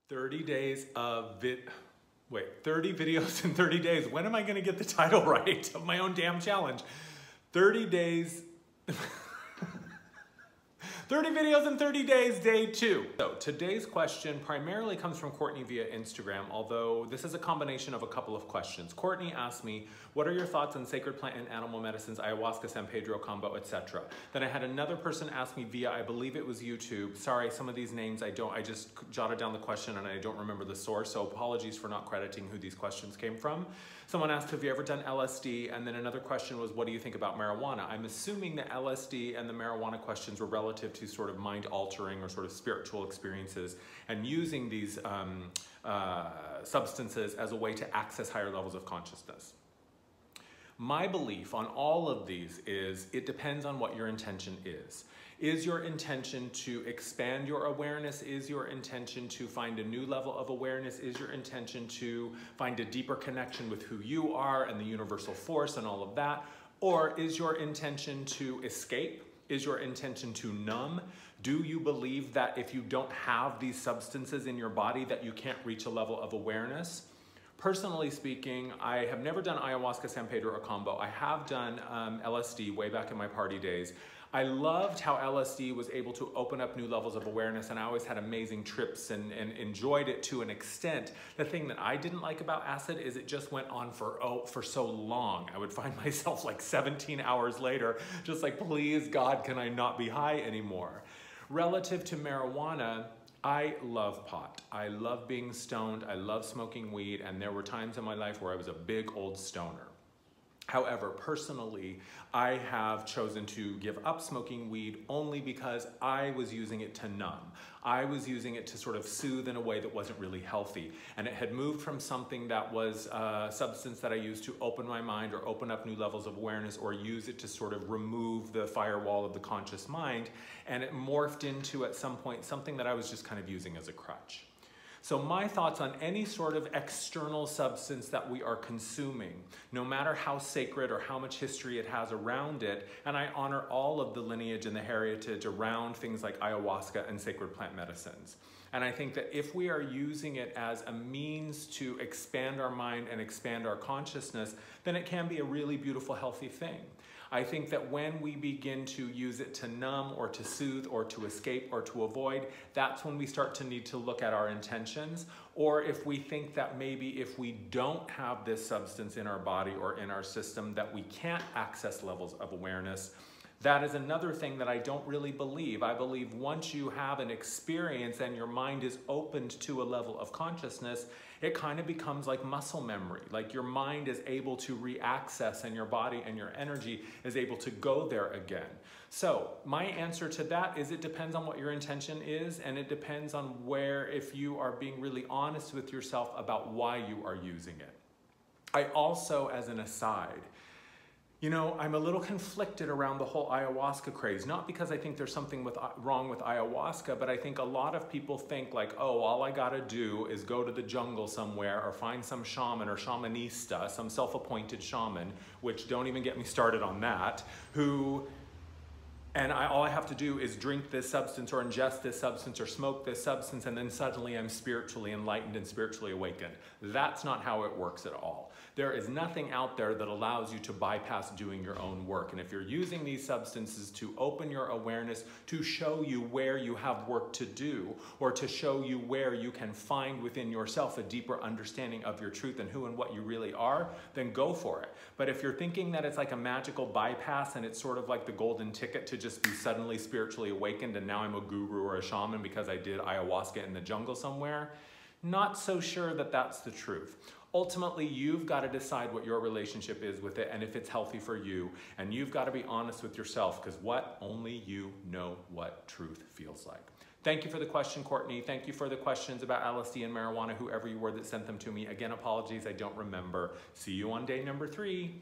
30 days of 30 videos in 30 days. When am I gonna get the title right of my own damn challenge? 30 days, 30 videos in 30 days, day 2. So today's question primarily comes from Courtney via Instagram, although this is a combination of a couple of questions. Courtney asked me, what are your thoughts on sacred plant and animal medicines, ayahuasca, San Pedro combo, etc.? Then I had another person ask me via, I believe it was YouTube. Sorry, some of these names I just jotted down the question and I don't remember the source, so apologies for not crediting who these questions came from. Someone asked, have you ever done LSD? And then another question was, what do you think about marijuana? I'm assuming the LSD and the marijuana questions were relative to sort of mind-altering or sort of spiritual experiences and using these substances as a way to access higher levels of consciousness. My belief on all of these is it depends on what your intention is. Is your intention to expand your awareness? Is your intention to find a new level of awareness? Is your intention to find a deeper connection with who you are and the universal force and all of that? Or is your intention to escape? Is your intention to numb? Do you believe that if you don't have these substances in your body that you can't reach a level of awareness? Personally speaking, I have never done ayahuasca, San Pedro, or combo. I have done LSD way back in my party days. I loved how LSD was able to open up new levels of awareness, and I always had amazing trips and enjoyed it to an extent. The thing that I didn't like about acid is it just went on for so long. I would find myself like 17 hours later, just like, please God, can I not be high anymore? Relative to marijuana, I love pot. I love being stoned. I love smoking weed, and there were times in my life where I was a big old stoner. However, personally, I have chosen to give up smoking weed only because I was using it to numb. I was using it to sort of soothe in a way that wasn't really healthy. And it had moved from something that was a substance that I used to open my mind or open up new levels of awareness or use it to sort of remove the firewall of the conscious mind. And it morphed into, at some point, something that I was just kind of using as a crutch. So my thoughts on any sort of external substance that we are consuming, no matter how sacred or how much history it has around it, and I honor all of the lineage and the heritage around things like ayahuasca and sacred plant medicines. And I think that if we are using it as a means to expand our mind and expand our consciousness, then it can be a really beautiful, healthy thing. I think that when we begin to use it to numb or to soothe or to escape or to avoid, that's when we start to need to look at our intentions. Or if we think that maybe if we don't have this substance in our body or in our system, that we can't access levels of awareness. That is another thing that I don't really believe. I believe once you have an experience and your mind is opened to a level of consciousness, it kind of becomes like muscle memory. Like your mind is able to re-access and your body and your energy is able to go there again. So my answer to that is it depends on what your intention is, and it depends on where, if you are being really honest with yourself about why you are using it. I also, as an aside, you know, I'm a little conflicted around the whole ayahuasca craze, not because I think there's something wrong with ayahuasca, but I think a lot of people think like, oh, all I gotta do is go to the jungle somewhere or find some shaman or shamanista, some self-appointed shaman, which don't even get me started on that, all I have to do is drink this substance or ingest this substance or smoke this substance, and then suddenly I'm spiritually enlightened and spiritually awakened. That's not how it works at all. There is nothing out there that allows you to bypass doing your own work. And if you're using these substances to open your awareness, to show you where you have work to do, or to show you where you can find within yourself a deeper understanding of your truth and who and what you really are, then go for it. But if you're thinking that it's like a magical bypass and it's sort of like the golden ticket to just be suddenly spiritually awakened and now I'm a guru or a shaman because I did ayahuasca in the jungle somewhere, not so sure that that's the truth. Ultimately, you've got to decide what your relationship is with it and if it's healthy for you. And you've got to be honest with yourself, because only you know what truth feels like. Thank you for the question, Courtney. Thank you for the questions about LSD and marijuana, whoever you were that sent them to me. Again, apologies, I don't remember. See you on day number 3.